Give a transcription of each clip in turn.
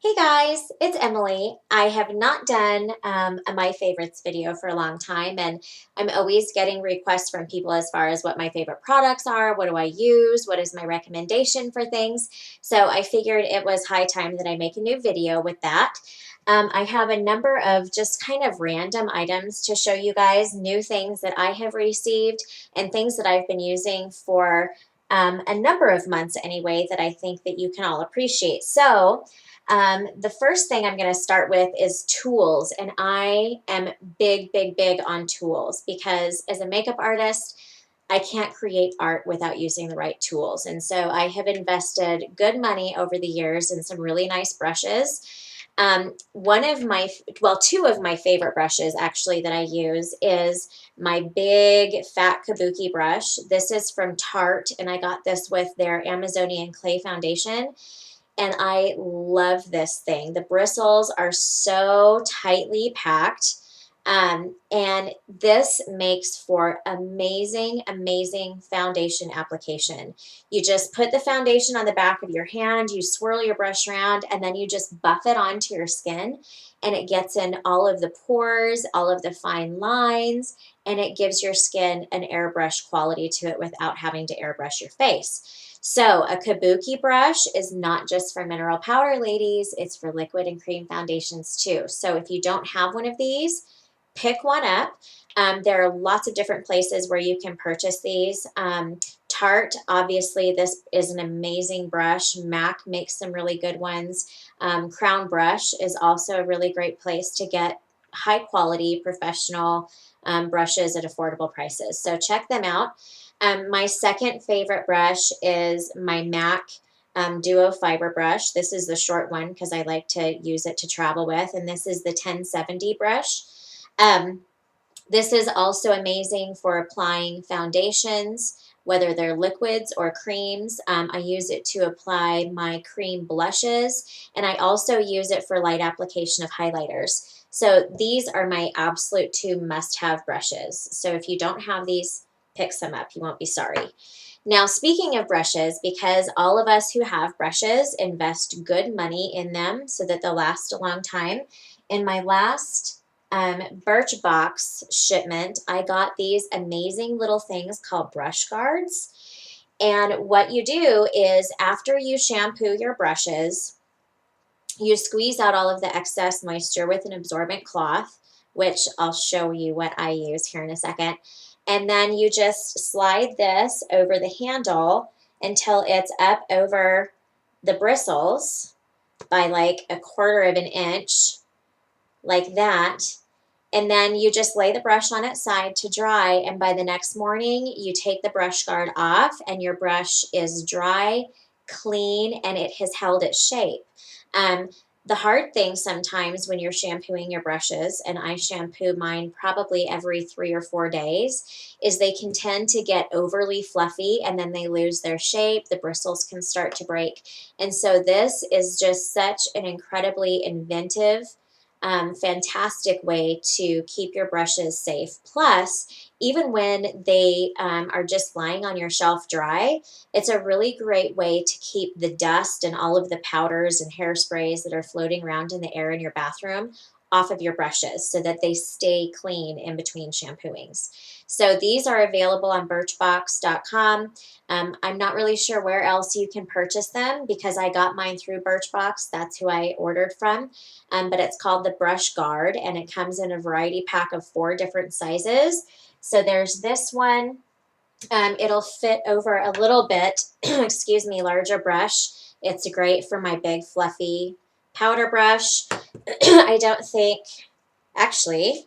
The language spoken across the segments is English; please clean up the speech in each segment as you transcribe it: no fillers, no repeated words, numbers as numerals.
Hey guys, it's Emily. I have not done a My Favorites video for a long time, and I'm always getting requests from people as far as what my favorite products are, what do I use, what is my recommendation for things. So I figured it was high time that I make a new video with that. I have a number of just kind of random items to show you guys, new things that I have received and things that I've been using for a number of months anyway that I think that you can all appreciate. So, the first thing I'm going to start with is tools. And I am big, big, big on tools because as a makeup artist, I can't create art without using the right tools. And so I have invested good money over the years in some really nice brushes. One of my, well, two of my favorite brushes actually that I use is my big fat kabuki brush. This is from Tarte, and I got this with their Amazonian clay foundation. And I love this thing. The bristles are so tightly packed. And this makes for amazing, amazing foundation application. You just put the foundation on the back of your hand, you swirl your brush around, and then you just buff it onto your skin. And it gets in all of the pores, all of the fine lines, and it gives your skin an airbrush quality to it without having to airbrush your face. So a kabuki brush is not just for mineral powder ladies, it's for liquid and cream foundations too. So if you don't have one of these, pick one up. There are lots of different places where you can purchase these. Tarte, obviously, this is an amazing brush. MAC makes some really good ones. Crown Brush is also a really great place to get high quality professional brushes at affordable prices. So check them out. My second favorite brush is my MAC Duo Fiber Brush. This is the short one because I like to use it to travel with, and this is the 1070 brush. Um, this is also amazing for applying foundations, whether they're liquids or creams. I use it to apply my cream blushes, and I also use it for light application of highlighters. So these are my absolute two must-have brushes. So if you don't have these, pick some up. You won't be sorry. Now, speaking of brushes, because all of us who have brushes invest good money in them so that they'll last a long time, in my last Birchbox shipment, I got these amazing little things called brush guards. And what you do is after you shampoo your brushes, you squeeze out all of the excess moisture with an absorbent cloth, which I'll show you what I use here in a second. And then you just slide this over the handle until it's up over the bristles by like a quarter of an inch, like that. And then you just lay the brush on its side to dry. And by the next morning, you take the brush guard off and your brush is dry, clean, and it has held its shape. Um, the hard thing sometimes when you're shampooing your brushes, and I shampoo mine probably every 3 or 4 days, is they can tend to get overly fluffy and then they lose their shape. The bristles can start to break. And so this is just such an incredibly inventive fantastic way to keep your brushes safe. Plus, even when they are just lying on your shelf dry, it's a really great way to keep the dust and all of the powders and hairsprays that are floating around in the air in your bathroom off of your brushes so that they stay clean in between shampooings. So these are available on birchbox.com. I'm not really sure where else you can purchase them because I got mine through Birchbox. That's who I ordered from. But it's called the Brush Guard, and it comes in a variety pack of 4 different sizes. So there's this one. It'll fit over a little bit, excuse me, larger brush. It's great for my big fluffy powder brush. I don't think, actually,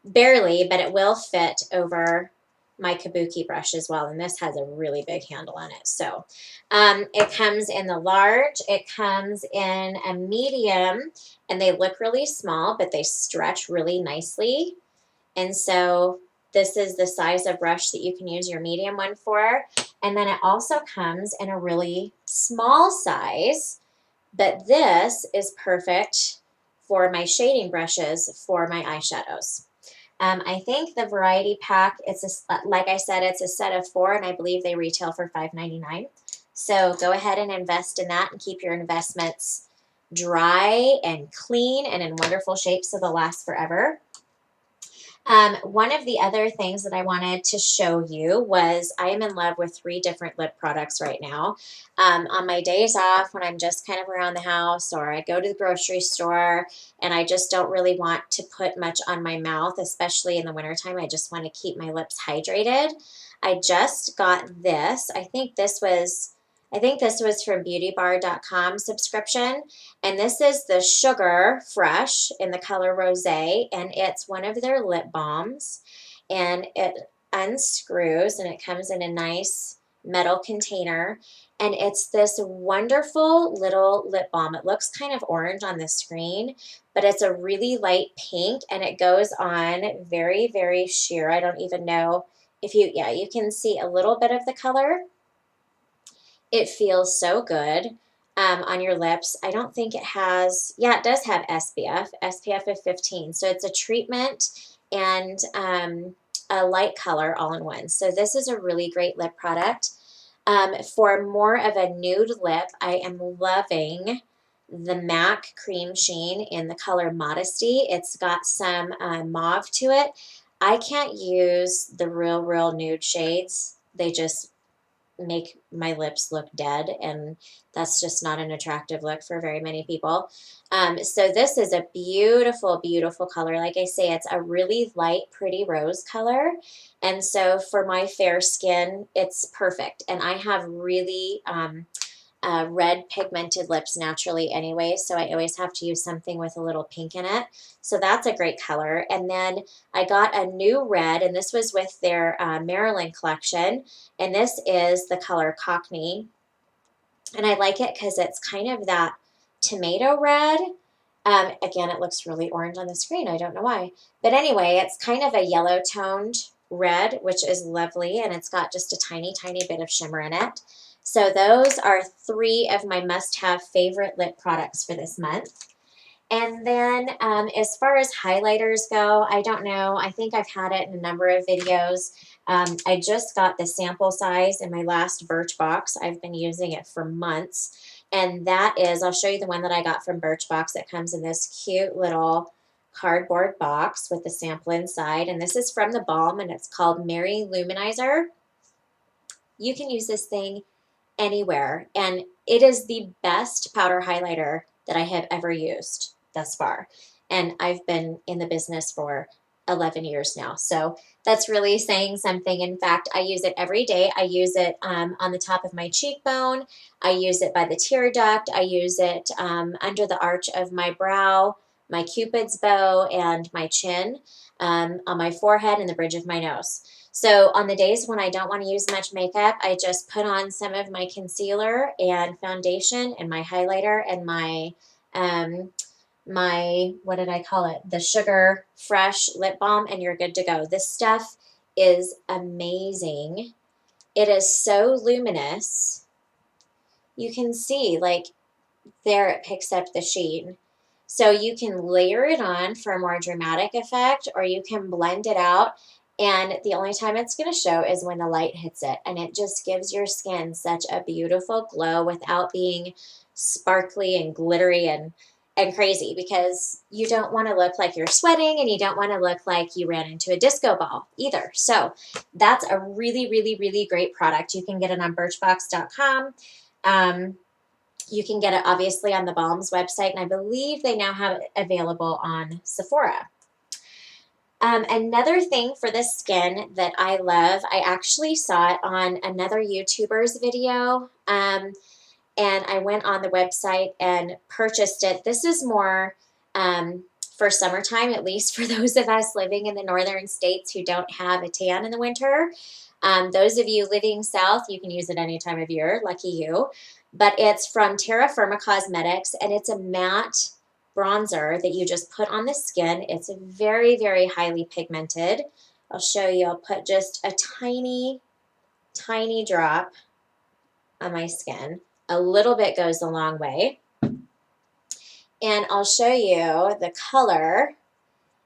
barely, but it will fit over my kabuki brush as well. And this has a really big handle on it. So it comes in the large, it comes in a medium, and they look really small, but they stretch really nicely. And so this is the size of brush that you can use your medium one for. And then it also comes in a really small size, but this is perfect for my shading brushes for my eyeshadows. I think the variety pack, like I said, it's a set of 4, and I believe they retail for $5.99. So go ahead and invest in that and keep your investments dry and clean and in wonderful shape, so they'll last forever. One of the other things that I wanted to show you was I am in love with 3 different lip products right now. On my days off, when I'm just kind of around the house, or I go to the grocery store and I just don't really want to put much on my mouth, especially in the wintertime, I just want to keep my lips hydrated. I just got this. I think this was from beautybar.com subscription. And this is the Sugar Fresh in the color Rosé, and it's one of their lip balms. And it unscrews, and it comes in a nice metal container. And it's this wonderful little lip balm. It looks kind of orange on the screen, but it's a really light pink, and it goes on very, very sheer. I don't even know if you can see a little bit of the color. It feels so good on your lips. I don't think it has, yeah, it does have SPF of 15. So it's a treatment and a light color all in one. So this is a really great lip product. For more of a nude lip, I am loving the MAC Cream Sheen in the color Modesty. It's got some mauve to it. I can't use the real nude shades. They just make my lips look dead, and that's just not an attractive look for very many people. So this is a beautiful color. Like I say, it's a really light, pretty rose color. And so for my fair skin, it's perfect. And I have really red pigmented lips naturally anyway, so I always have to use something with a little pink in it. So that's a great color. And then I got a new red, and this was with their Maryland collection, and this is the color Cockney. And I like it because it's kind of that tomato red. Again, it looks really orange on the screen. I don't know why. But anyway, it's kind of a yellow toned red, which is lovely, and it's got just a tiny bit of shimmer in it. So those are 3 of my must-have favorite lip products for this month. And then as far as highlighters go, I don't know. I think I've had it in a number of videos. I just got the sample size in my last Birchbox. I've been using it for months. And that is, I'll show you the one that I got from Birchbox. It comes in this cute little cardboard box with the sample inside. And this is from the balm, and it's called Mary Luminizer. You can use this thing anywhere, and it is the best powder highlighter that I have ever used thus far. And I've been in the business for 11 years now, so that's really saying something. In fact, I use it every day. I use it on the top of my cheekbone. I use it by the tear duct. I use it under the arch of my brow, my Cupid's bow, and my chin, on my forehead and the bridge of my nose. So on the days when I don't want to use much makeup, I just put on some of my concealer and foundation and my highlighter and my what did I call it? The Sugar Fresh lip balm, and you're good to go. This stuff is amazing. It is so luminous. You can see, like, there it picks up the sheen. So you can layer it on for a more dramatic effect, or you can blend it out. And the only time it's going to show is when the light hits it. And it just gives your skin such a beautiful glow without being sparkly and glittery and crazy, because you don't want to look like you're sweating, and you don't want to look like you ran into a disco ball either. So that's a really great product. You can get it on Birchbox.com. You can get it obviously on the Balms website, and I believe they now have it available on Sephora. Another thing for the skin that I love, I actually saw it on another YouTuber's video, and I went on the website and purchased it. This is more for summertime, at least for those of us living in the northern states who don't have a tan in the winter. Those of you living south, you can use it any time of year, lucky you. But it's from Terra Firma Cosmetics, and it's a matte bronzer that you just put on the skin. It's very highly pigmented. I'll show you. I'll put just a tiny drop on my skin. A little bit goes a long way. And I'll show you the color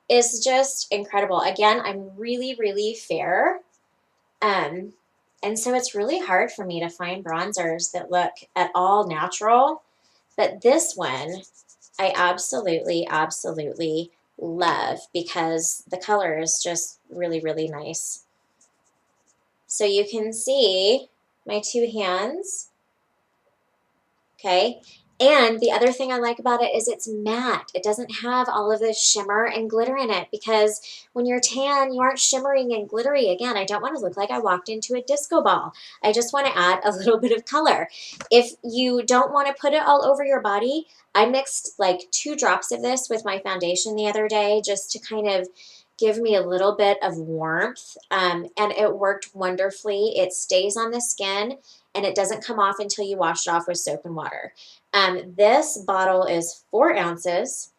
is just incredible. Again, I'm really fair. And so it's really hard for me to find bronzers that look at all natural. But this one I absolutely, absolutely love because the color is just really, really nice. So you can see my two hands, okay? And the other thing I like about it is it's matte. It doesn't have all of this shimmer and glitter in it because when you're tan, you aren't shimmering and glittery. Again, I don't want to look like I walked into a disco ball. I just want to add a little bit of color. If you don't want to put it all over your body, I mixed like 2 drops of this with my foundation the other day just to kind of give me a little bit of warmth, and it worked wonderfully. It stays on the skin and it doesn't come off until you wash it off with soap and water. This bottle is 4 ounces,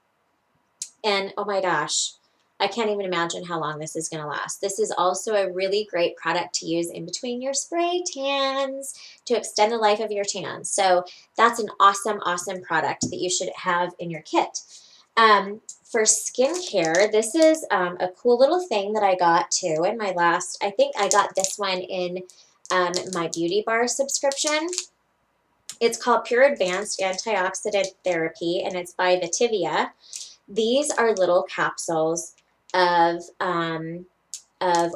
and oh my gosh, I can't even imagine how long this is going to last. This is also a really great product to use in between your spray tans to extend the life of your tans. So that's an awesome, awesome product that you should have in your kit. For skincare, this is a cool little thing that I got too in my last, I think I got this one in my Beauty Bar subscription. It's called Pure Advanced Antioxidant Therapy, and it's by Vitivia. These are little capsules of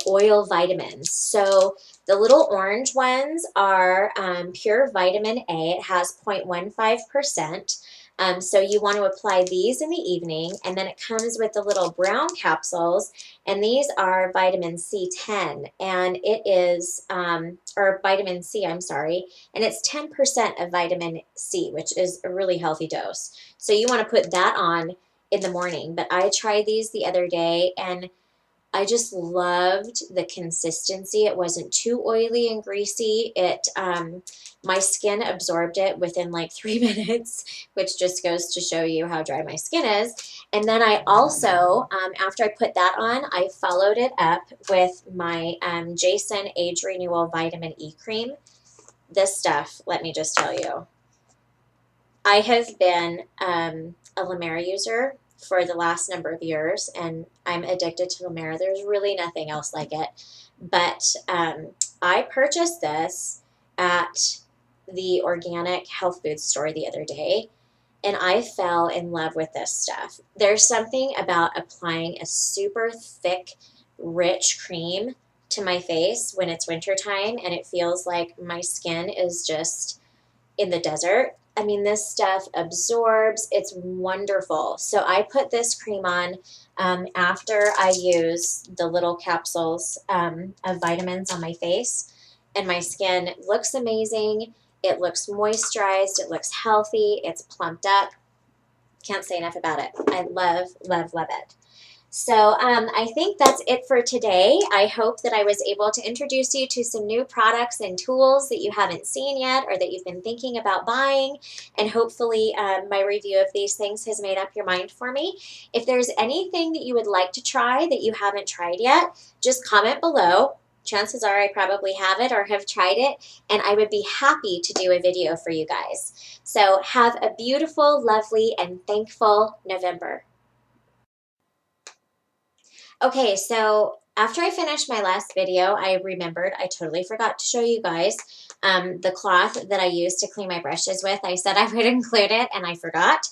oil vitamins. So the little orange ones are pure vitamin A. It has 0.15%. So you want to apply these in the evening, and then it comes with the little brown capsules, and these are vitamin C10, and it is, or vitamin C, I'm sorry, and it's 10% of vitamin C, which is a really healthy dose. So you want to put that on in the morning, but I tried these the other day, and I just loved the consistency. It wasn't too oily and greasy. My skin absorbed it within like 3 minutes, which just goes to show you how dry my skin is. And then I also, after I put that on, I followed it up with my Jason Age Renewal Vitamin E Cream. This stuff, let me just tell you, I have been a La Mer user for the last number of years, and I'm addicted to La Mer. There's really nothing else like it. But I purchased this at the organic health food store the other day, and I fell in love with this stuff. There's something about applying a super thick, rich cream to my face when it's wintertime, and it feels like my skin is just in the desert. I mean, this stuff absorbs. It's wonderful. So I put this cream on after I use the little capsules of vitamins on my face, and my skin looks amazing. It looks moisturized. It looks healthy. It's plumped up. Can't say enough about it. I love, love, love it. So I think that's it for today. I hope that I was able to introduce you to some new products and tools that you haven't seen yet or that you've been thinking about buying. And hopefully my review of these things has made up your mind for me. If there's anything that you would like to try that you haven't tried yet, just comment below. Chances are I probably have it or have tried it, and I would be happy to do a video for you guys. So have a beautiful, lovely, and thankful November. Okay, so after I finished my last video, I remembered I totally forgot to show you guys the cloth that I used to clean my brushes with. I said I would include it, and I forgot.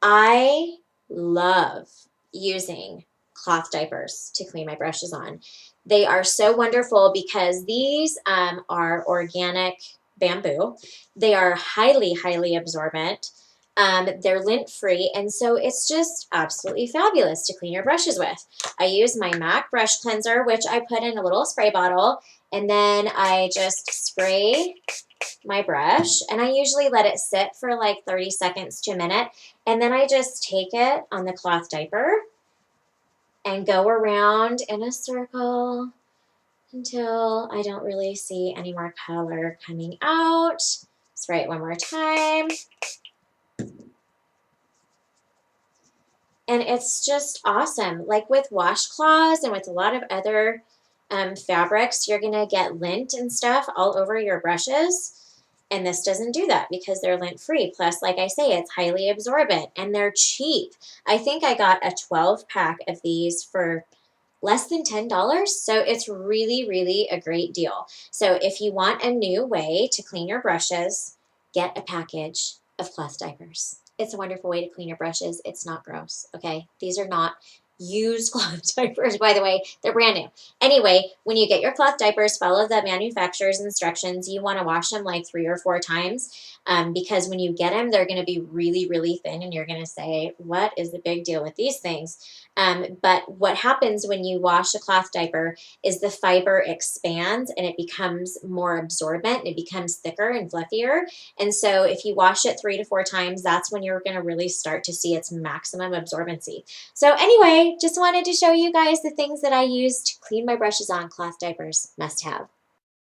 I love using cloth diapers to clean my brushes on. They are so wonderful because these are organic bamboo. They are highly, highly absorbent. They're lint-free, and so it's just absolutely fabulous to clean your brushes with. I use my MAC brush cleanser, which I put in a little spray bottle, and then I just spray my brush, and I usually let it sit for like 30 seconds to a minute, and then I just take it on the cloth diaper and go around in a circle until I don't really see any more color coming out. Spray it one more time. And it's just awesome. Like with washcloths and with a lot of other fabrics, you're going to get lint and stuff all over your brushes. And this doesn't do that because they're lint-free. Plus, like I say, it's highly absorbent and they're cheap. I think I got a 12-pack of these for less than $10. So it's really, really a great deal. So if you want a new way to clean your brushes, get a package of cloth diapers. It's a wonderful way to clean your brushes. It's not gross, okay? These are not used cloth diapers, by the way. They're brand new. Anyway, when you get your cloth diapers, follow the manufacturer's instructions. You want to wash them like 3 or 4 times because when you get them, they're going to be really, really thin, and you're going to say, what is the big deal with these things? But what happens when you wash a cloth diaper is the fiber expands and it becomes more absorbent. It becomes thicker and fluffier. And so if you wash it 3 to 4 times, that's when you're going to really start to see its maximum absorbency. So anyway, just wanted to show you guys the things that I use to clean my brushes on cloth diapers. Must have.